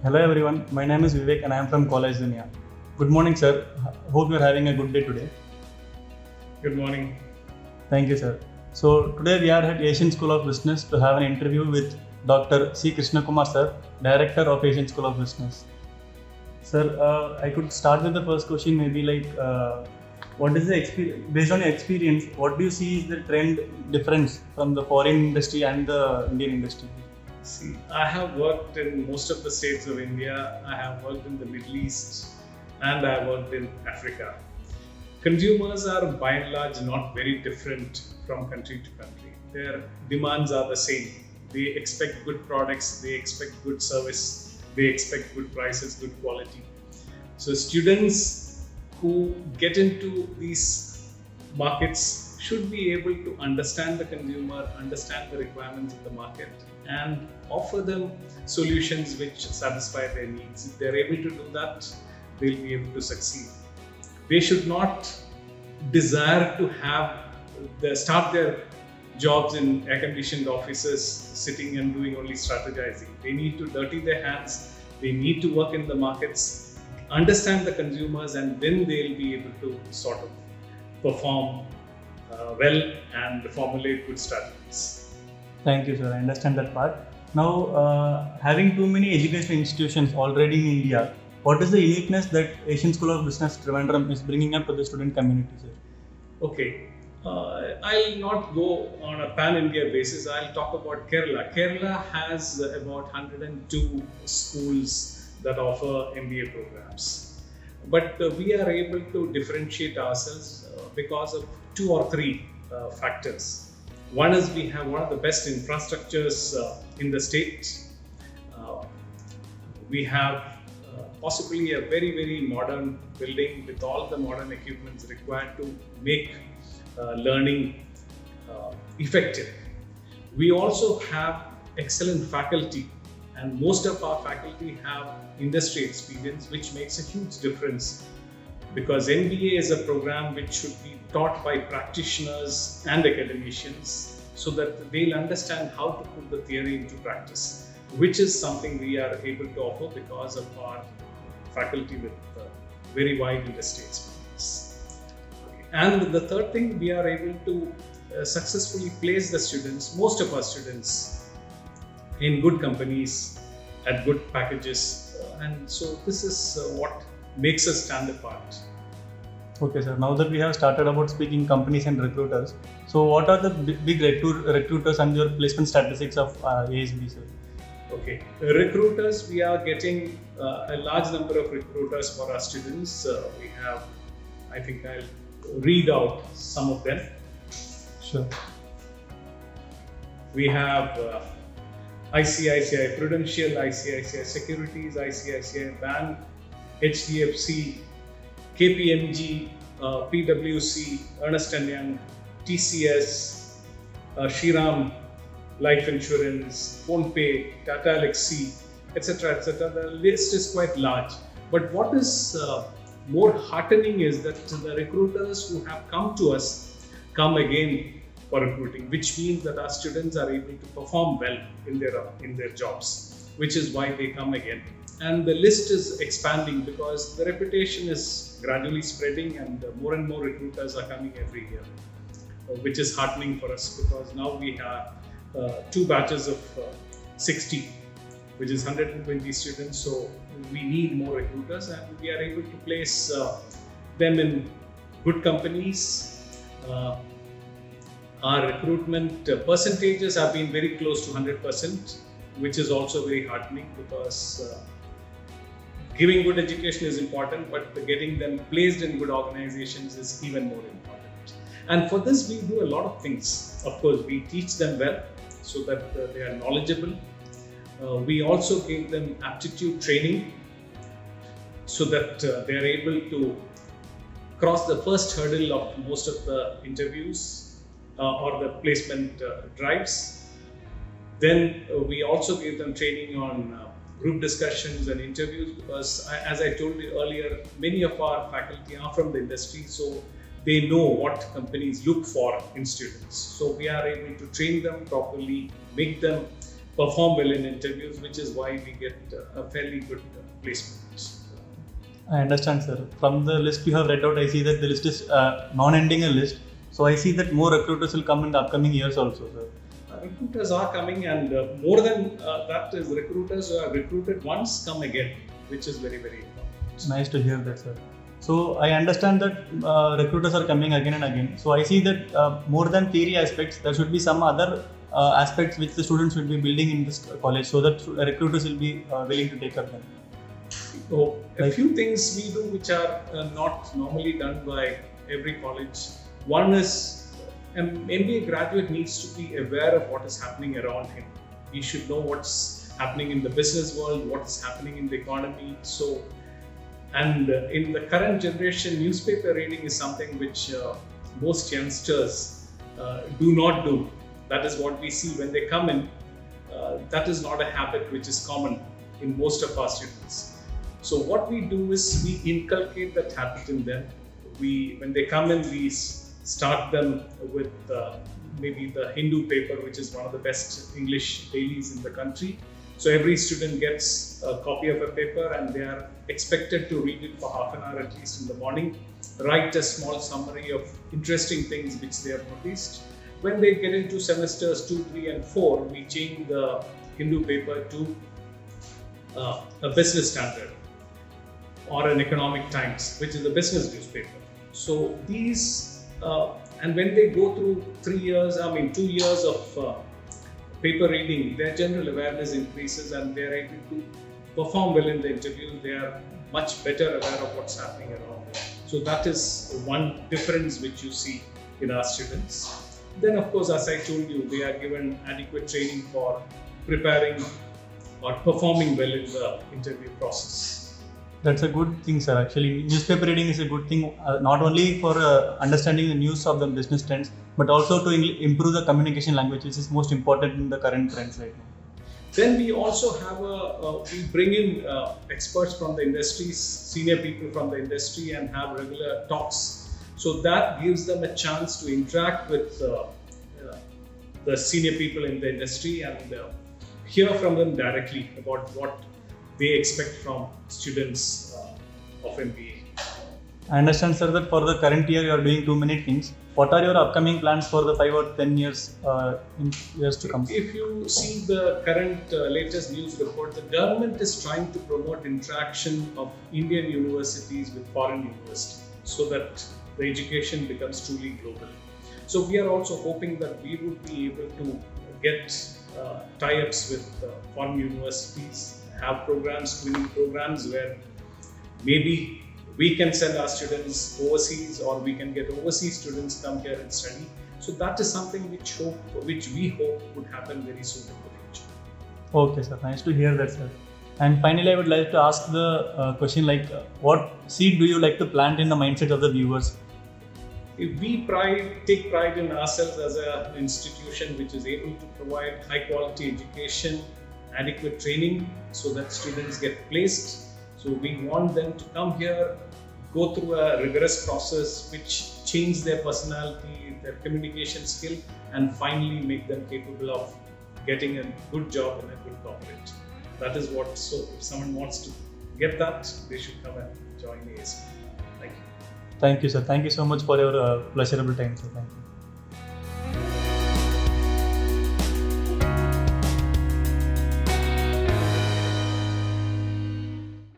Hello everyone, my name is Vivek and I am from College Dunia. Good morning sir, hope you are having a good day today. Good morning. Thank you sir. So today we are at Asian School of Business to have an interview with Dr. C. Krishnakumar sir, Director of Asian School of Business. Sir, I could start with the first question maybe what is the experience, based on your experience, what do you see is the trend difference from the foreign industry and the Indian industry? See, I have worked in most of the states of India. I have worked in the Middle East and I have worked in Africa. Consumers are by and large not very different from country to country. Their demands are the same. They expect good products, they expect good service, they expect good prices, good quality. So students who get into these markets should be able to understand the consumer, understand the requirements of the market, and offer them solutions which satisfy their needs. If they're able to do that, they'll be able to succeed. They should not desire to start their jobs in air-conditioned offices, sitting and doing only strategizing. They need to dirty their hands, they need to work in the markets, understand the consumers, and then they'll be able to sort of perform well and formulate good strategies. Thank you sir, I understand that part. Now, having too many educational institutions already in India, what is the uniqueness that Asian School of Business Trivandrum is bringing up to the student community, sir? Okay, I'll not go on a pan-India basis. I'll talk about Kerala. Kerala has about 102 schools that offer MBA programs. But we are able to differentiate ourselves because of two or three factors. One is we have one of the best infrastructures in the state. We have possibly a very, very modern building with all the modern equipments required to make learning effective. We also have excellent faculty, and most of our faculty have industry experience, which makes a huge difference, because MBA is a program which should be taught by practitioners and academicians so that they'll understand how to put the theory into practice, which is something we are able to offer because of our faculty with very wide industry experience. And the third thing, we are able to successfully place the students, most of our students, in good companies at good packages, and so this is what makes us stand apart. Okay sir, now that we have started about speaking companies and recruiters, so what are the big recruiters and your placement statistics of ASB, sir? Okay, recruiters, we are getting a large number of recruiters for our students. We have, I think I'll read out some of them. Sure. We have ICICI Prudential, ICICI Securities, ICICI Bank, HDFC, KPMG, PwC, Ernst & Young, TCS, Shriram Life Insurance, PhonePe, Tata Elxsi, etc., etc. The list is quite large. But what is more heartening is that the recruiters who have come to us come again for recruiting, which means that our students are able to perform well in their jobs, which is why they come again. And the list is expanding because the reputation is gradually spreading and more recruiters are coming every year, which is heartening for us because now we have two batches of 60, which is 120 students. So we need more recruiters and we are able to place them in good companies. Our recruitment percentages have been very close to 100%, which is also very heartening because giving good education is important, but getting them placed in good organizations is even more important. And for this, we do a lot of things. Of course, we teach them well so that they are knowledgeable. We also give them aptitude training so that they are able to cross the first hurdle of most of the interviews or the placement drives. Then we also give them training on group discussions and interviews because, as I told you earlier, many of our faculty are from the industry, so they know what companies look for in students. So we are able to train them properly, make them perform well in interviews, which is why we get a fairly good placement. I understand, sir. From the list you have read out, I see that the list is non-ending a list. So I see that more recruiters will come in the upcoming years also, sir. Recruiters are coming, and more than that is recruiters who have recruited once come again, which is very, very important. Nice to hear that, sir. So I understand that recruiters are coming again and again. So I see that more than theory aspects, there should be some other aspects which the students should be building in this college, so that recruiters will be willing to take up them. So a few things we do which are not normally done by every college. One is an MBA graduate needs to be aware of what is happening around him. He should know what's happening in the business world, what is happening in the economy. So, and in the current generation, newspaper reading is something which most youngsters do not do. That is what we see when they come in. That is not a habit which is common in most of our students. So what we do is we inculcate that habit in them. When they come in, we start them with maybe the Hindu paper, which is one of the best English dailies in the country. So every student gets a copy of a paper and they are expected to read it for half an hour at least in the morning, write a small summary of interesting things which they have noticed. When they get into semesters 2, 3 and 4, we change the Hindu paper to a business standard or an economic times, which is a business newspaper. So these, and when they go through 2 years of paper reading, their general awareness increases and they are able to perform well in the interview. They are much better aware of what's happening around them. So that is one difference which you see in our students. Then of course, as I told you, they are given adequate training for preparing or performing well in the interview process. That's a good thing, sir. Actually, newspaper reading is a good thing, not only for understanding the news of the business trends, but also to improve the communication language, which is most important in the current trends right now. Then we also have we bring in experts from the industry, senior people from the industry, and have regular talks. So that gives them a chance to interact with the senior people in the industry and hear from them directly about what they expect from students of MBA. I understand, sir, that for the current year you are doing too many things. What are your upcoming plans for the 5 or 10 years in years to come? If you see the current latest news report, the government is trying to promote interaction of Indian universities with foreign universities so that the education becomes truly global. So we are also hoping that we would be able to get tie-ups with foreign universities, have programs, twinning programs where maybe we can send our students overseas or we can get overseas students come here and study. So that is something which we hope would happen very soon in the future. Okay, sir. Nice to hear that, sir. And finally, I would like to ask the question like, what seed do you like to plant in the mindset of the viewers? If we take pride in ourselves as an institution which is able to provide high quality education, adequate training so that students get placed. So we want them to come here, go through a rigorous process which change their personality, their communication skill, and finally make them capable of getting a good job in a good corporate. That is what, so if someone wants to get that, they should come and join ASP. Thank you. Thank you, sir. Thank you so much for your pleasurable time, sir. Thank you.